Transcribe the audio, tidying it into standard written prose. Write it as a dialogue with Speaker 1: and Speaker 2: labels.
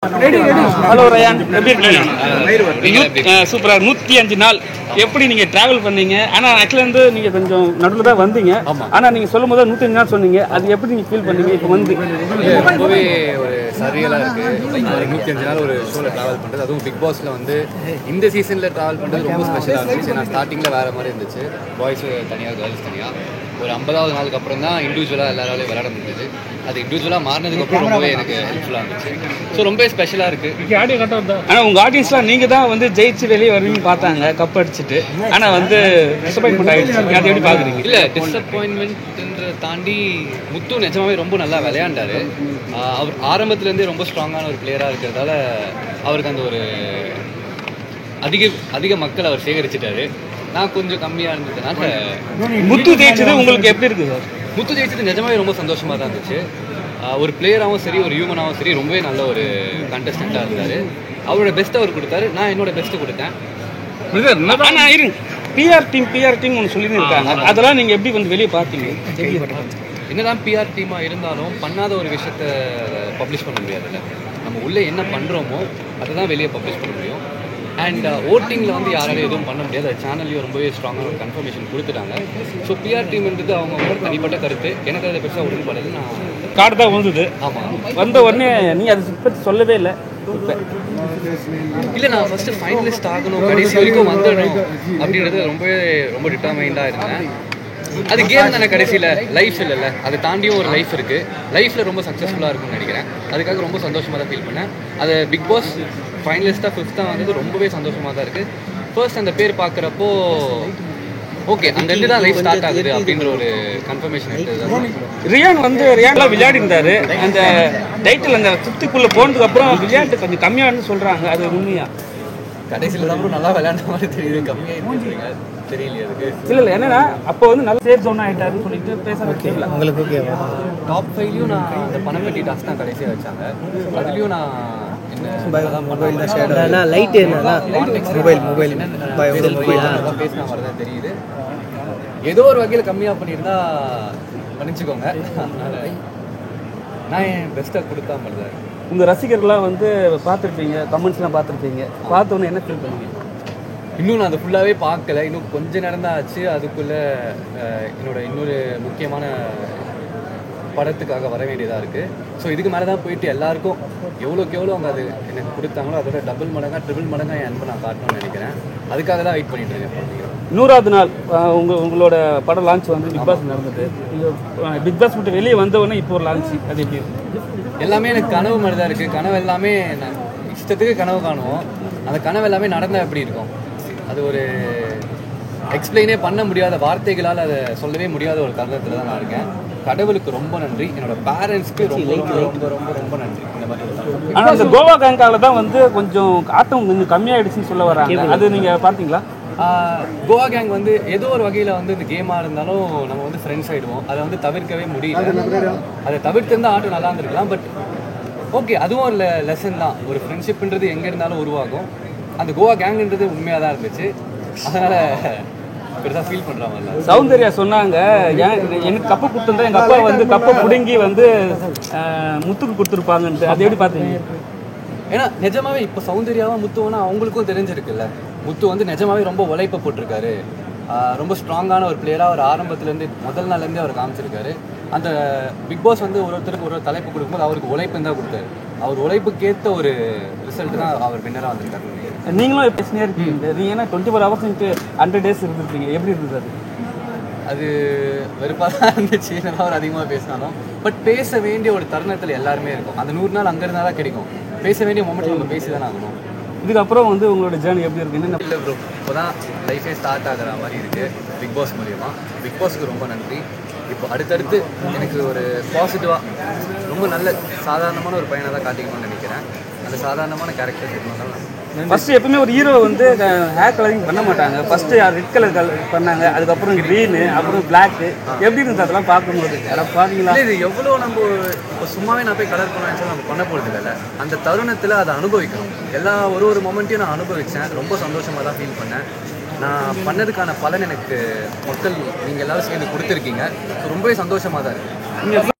Speaker 1: Hello rayon, எப்படி இருக்கீங்க? சூப்பரா. 105 நாள் எப்படி நீங்க டிராவல் பண்ணீங்க? ஆனா ஆக்சுவலா வந்து நீங்க கொஞ்சம் நடுவில் தான் வந்தீங்க. ஆனா நீங்க சொல்லும் போது 105 நாள் சொன்னீங்க. அது எப்படி நீங்க ஃபீல் பண்ணீங்க இப்போ வந்து?
Speaker 2: ரொம்பவே ஒரு சரியலாக இருக்குது. 105 நாள் ஒரு ஷோவில் ட்ராவல் பண்ணுறது, அதுவும் பிக் பாஸில் வந்து இந்த சீசனில் ட்ராவல் பண்ணுறது ரொம்ப ஸ்பெஷலாக இருந்துச்சு. நான் ஸ்டார்டிங்கில் வேறு மாதிரி இருந்துச்சு, பாய்ஸு தனியாக கேர்ள்ஸ் தனியாக. ஒரு 50வது நாளுக்கு அப்புறம் தான் இண்டிவிஜுவலாக எல்லாராலையும் விளையாட முடிஞ்சது. அது இண்டிவிஜுவலாக மாறினதுக்கப்புறம் ரொம்பவே எனக்கு ஹெல்ப்ஃபுல்லாக இருந்துச்சு. ஸோ ரொம்ப ஸ்பெஷலாக இருக்குது.
Speaker 1: ஆனால் உங்கள் ஆடியன்ஸ்லாம் நீங்கள் தான் வந்து ஜெயிச்சு வெளியே வருவீங்கன்னு பார்த்தாங்க, கப் அடிச்சுட்டு. ஆனால் வந்து டிசப்பாயின்மெண்ட் ஆகிடுச்சு. அதை எப்படி பார்க்குறீங்க?
Speaker 2: இல்லை, டிசப்பாயின்மெண்ட்ன்றதை தாண்டி முத்து நிஜமாவே ரொம்ப நல்லா விளையாண்டார். அவர் ஆரம்பத்துலேருந்தே ரொம்ப ஸ்ட்ராங்கான ஒரு பிளேயராக இருக்கிறதால அவருக்கு அந்த ஒரு அதிக மக்கள் அவர் சேகரிச்சிட்டாரு. நான் கொஞ்சம் கம்மியாக இருந்ததுனால
Speaker 1: முத்து ஜெயிச்சது உங்களுக்கு எப்படி இருக்குது சார்?
Speaker 2: முத்து ஜெயிச்சது நிஜமாவே ரொம்ப சந்தோஷமாக தான் இருந்துச்சு. ஒரு பிளேயராகவும் சரி, ஒரு ஹியூமனாகவும் சரி, ரொம்பவே நல்ல ஒரு கண்டஸ்டண்ட்டாக இருந்தார். அவரோட பெஸ்ட்டை அவர் கொடுத்தாரு, நான் என்னோட பெஸ்ட்டை கொடுத்தேன்.
Speaker 1: ஆனால் இருங்க, பிஆர் டீம் ஒன்று சொல்லியிருக்காங்க. அதெல்லாம் நீங்கள் எப்படி வந்து வெளியே பார்த்தீங்க?
Speaker 2: என்னதான் பிஆர் டீமாக இருந்தாலும் பண்ணாத ஒரு விஷயத்த பப்ளிஷ் பண்ண முடியாதுல்ல. நம்ம உள்ளே என்ன பண்ணுறோமோ அதை தான் வெளியே பப்ளிஷ் பண்ண முடியும். அண்ட் ஓட்டிங்கில் வந்து யாராலையும் எதுவும் பண்ண முடியாது. அது சேனல்லையும் ரொம்பவே ஸ்ட்ராங்கான ஒரு கன்ஃபர்மேஷன் கொடுத்துட்டாங்க. ஸோ பிஆர் டீம்ன்றது அவங்க ஒரு தனிப்பட்ட கருத்து. எனக்கு அதை பெருசாக உடன்படுது. நான்
Speaker 1: கார்டு தான் வந்தது.
Speaker 2: ஆமாம்,
Speaker 1: வந்த உடனே நீங்கள் அதை பற்றி சொல்லவே இல்லை.
Speaker 2: இல்லை, நான் ஃபஸ்ட்டு ஃபைனலிஸ்ட் ஆகணும், கடைசி வரைக்கும் வந்துடணும் அப்படின்றது ரொம்ப டிட்டர்மைண்டாக இருந்தேன். அது கேம் தானே, கடைசியில் லைஃப் இல்லைல்ல. அதை தாண்டியும் ஒரு லைஃப் இருக்குது. லைஃப்பில் ரொம்ப சக்ஸஸ்ஃபுல்லாக இருக்கும்னு நினைக்கிறேன். அதுக்காக ரொம்ப சந்தோஷமாக தான் ஃபீல் பண்ணேன். அது பிக் பாஸ் ஃபைனலிஸ்ட்டாக 5th வந்தது ரொம்பவே சந்தோஷமாக தான் இருக்குது. ஃபர்ஸ்ட் அந்த பேர் பார்க்குறப்போ ஓகே, அங்கேருந்து தான் லைஃப் ஸ்டார்ட் ஆகுது அப்படின்ற ஒரு கன்ஃபர்மேஷன் எடுத்தது.
Speaker 1: ரியான்லாம் விளையாடி இருந்தார். அந்த டைட்டில் அந்த 50க்குள்ளே போனதுக்கு அப்புறம் விளையாட்டு கொஞ்சம் கம்மியானு சொல்கிறாங்க. அது உண்மையா?
Speaker 2: கடைசியில் தான் நல்லா விளையாண்ட மாதிரி தெரியுது. கம்மியாக தெரியலையே அதுக்கு.
Speaker 1: இல்லை என்னன்னா அப்போ வந்து நல்ல சேஃப் ஜோன் ஆகிட்டாருன்னு சொல்லிட்டு பேச வைக்கல.
Speaker 3: உங்களுக்கு ஓகேவா?
Speaker 2: டாப் 5லையும் நான் அந்த பணப்பட்டி டாஸ் தான் கடைசியாக வச்சாங்க. அதுலேயும் நான்
Speaker 3: மொபைல் தான் ஷேடோ லைட் என்னன்னா மொபைல்
Speaker 2: பேசின மாதிரி தான் தெரியுது. ஏதோ ஒரு வகையில் கம்மியாக பண்ணியிருந்தா மன்னிச்சுக்கோங்க. அதனால் நான் என் பெஸ்ட்டாக கொடுத்தா மாதிரி தான்.
Speaker 1: உங்கள் ரசிகர்கள்லாம் வந்து பார்த்துருப்பீங்க, கமெண்ட்ஸ்லாம் பார்த்துருப்பீங்க. பார்த்தோன்னே என்ன ஃபீல் பண்ணுவீங்க?
Speaker 2: இன்னும் நான் அதை ஃபுல்லாகவே பார்க்கல. இன்னும் கொஞ்சம் நேரம் தான் ஆச்சு. அதுக்குள்ளே என்னோட இன்னொரு முக்கியமான படத்துக்காக வர வேண்டியதாக இருக்குது. ஸோ இதுக்கு மேலே தான் போயிட்டு எல்லாருக்கும் எவ்வளோக்கு எவ்வளோ அவங்க அது எனக்கு கொடுத்தாங்களோ அதோட டபுள் மடங்காக ட்ரிபிள் மடங்காக என் அன்பை நான் காட்டணும்னு நினைக்கிறேன். அதுக்காக தான் வெயிட் பண்ணிட்டு இருக்கேன்.
Speaker 1: 100வது நாள் உங்களோட படம் லான்ச் வந்து பிக் பாஸ் நடந்தது. பிக் பாஸ் மட்டும் வெளியே வந்தவொடனே இப்போ ஒரு லான்ச், அது எப்படி?
Speaker 2: எல்லாமே எனக்கு கனவு மாதிரி தான் இருக்குது. கனவு எல்லாமே நான் இஷ்டத்துக்கு கனவு காணுவோம். அந்த கனவு எல்லாமே நடந்தால் எப்படி இருக்கும்? அது ஒரு எக்ஸ்பிளைனே பண்ண முடியாத, வார்த்தைகளால் அதை சொல்லவே முடியாத ஒரு தருணத்தில் தான் நான் இருக்கேன். கடவுளுக்கு ரொம்ப நன்றி. என்னோட பேரண்ட்ஸ்க்கு ரொம்ப ரொம்ப ரொம்ப ரொம்ப நன்றி. இந்த மாதிரி
Speaker 1: ஆனால் இந்த கோவா கேங்கால தான் வந்து கொஞ்சம் ஆட்டம் கொஞ்சம் கம்மியாயிடுச்சுன்னு சொல்ல வராங்க. அது நீங்கள் பார்த்தீங்களா?
Speaker 2: கோவா கேங் வந்து ஏதோ ஒரு வகையில் வந்து இந்த கேமாக இருந்தாலும் நம்ம வந்து ஃப்ரெண்ட்ஸ் ஆகிடுவோம். அதை வந்து தவிர்க்கவே முடியல. அதை தவிர்த்திருந்தால் ஆட்டம் நல்லா இருந்திருக்கலாம். பட் ஓகே, அதுவும் ஒரு லெசன் தான். ஒரு ஃப்ரெண்ட்ஷிப்ன்றது எங்கே இருந்தாலும் உருவாகும். அந்த கோவா கேங்குன்றது உண்மையாக தான் இருந்துச்சு. அதனால் பெருசாக ஃபீல் பண்ணுற மாதிரி.
Speaker 1: சௌந்தர்யா சொன்னாங்க, எனக்கு கப்பை கொடுத்துருந்தா எங்கள் அப்பா வந்து கப்பை பிடுங்கி வந்து முத்துக்கு கொடுத்துருப்பாங்கன்ட்டு. அது எப்படி பார்த்தீங்க?
Speaker 2: ஏன்னா நிஜமாவே இப்போ சௌந்தர்யாவும் முத்துவனா அவங்களுக்கும் தெரிஞ்சிருக்குல்ல. முத்து வந்து நிஜமாவே ரொம்ப உழைப்பை போட்டிருக்காரு. ரொம்ப ஸ்ட்ராங்கான ஒரு பிளேயராக அவர் ஆரம்பத்துலேருந்து முதல் நாள்லேருந்தே அவர் காமிச்சிருக்காரு. அந்த பிக் பாஸ் வந்து ஒருத்தருக்கு ஒரு தலைப்பு கொடுக்கும்போது அவருக்கு உழைப்புன்னு தான் கொடுத்தாரு. அவர் உழைப்புக்கேற்ற ஒரு ரிசல்ட் தான் அவர் வின்னராக வந்திருக்காரு.
Speaker 1: நீங்களும் பேசினே இருக்கீங்க. நீங்கள் ஏன்னா 24 hours 100 days இருந்துருக்கீங்க. எப்படி இருந்தது?
Speaker 2: அது வெறுப்பாக தான் இருந்துச்சு. நல்லா அவர் அதிகமாக பேசினாலும். பட் பேச வேண்டிய ஒரு தருணத்தில் எல்லாருமே இருக்கும். அந்த 100 நாள் அங்கே இருந்தால் தான் கிடைக்கும். பேச வேண்டிய மொமெண்ட்டில் நம்ம பேசி தானே ஆகணும்.
Speaker 1: இதுக்கப்புறம் வந்து உங்களோட ஜேர்னி எப்படி இருக்குன்னு?
Speaker 2: இல்லை ப்ரோ, இப்போ தான் லைஃபே ஸ்டார்ட் ஆகிற மாதிரி இருக்குது பிக் பாஸ் மூலிமா. பிக் பாஸுக்கு ரொம்ப நன்றி. இப்போ அடுத்தடுத்து எனக்கு ஒரு பாசிட்டிவாக ரொம்ப நல்ல சாதாரணமான ஒரு பையனை தான் காட்டிக்கணும்னு நினைக்கிறேன். அந்த சாதாரணமான கேரக்டர்ஸ் இருந்தாலும்
Speaker 1: ஃபஸ்ட்டு எப்பவுமே ஒரு ஹீரோ வந்து ஹேர் கலரிங் பண்ண மாட்டாங்க. ஃபஸ்ட்டு ரெட் கலர் பண்ணாங்க, அதுக்கப்புறம் க்ரீனு, அப்புறம் பிளாக்கு. எப்படி இருந்தது அதெல்லாம் பார்க்கும்போது? யாராவது பார்த்தீங்களா?
Speaker 2: இது எவ்வளோ நம்ம இப்போ சும்மாவே நான் போய் கலர் பண்ணுவேன்னு நம்ம பண்ண போகிறது இல்லை. அந்த தருணத்தில் அதை அனுபவிக்கணும். ஒரு மொமெண்ட்டையும் நான் அனுபவித்தேன். ரொம்ப சந்தோஷமாக தான் ஃபீல் பண்ணேன். நான் பண்ணதுக்கான பலன் எனக்கு மக்கள் நீங்கள் எல்லோரும் சேர்ந்து கொடுத்துருக்கீங்க. ரொம்பவே சந்தோஷமாக தான் இருக்குது.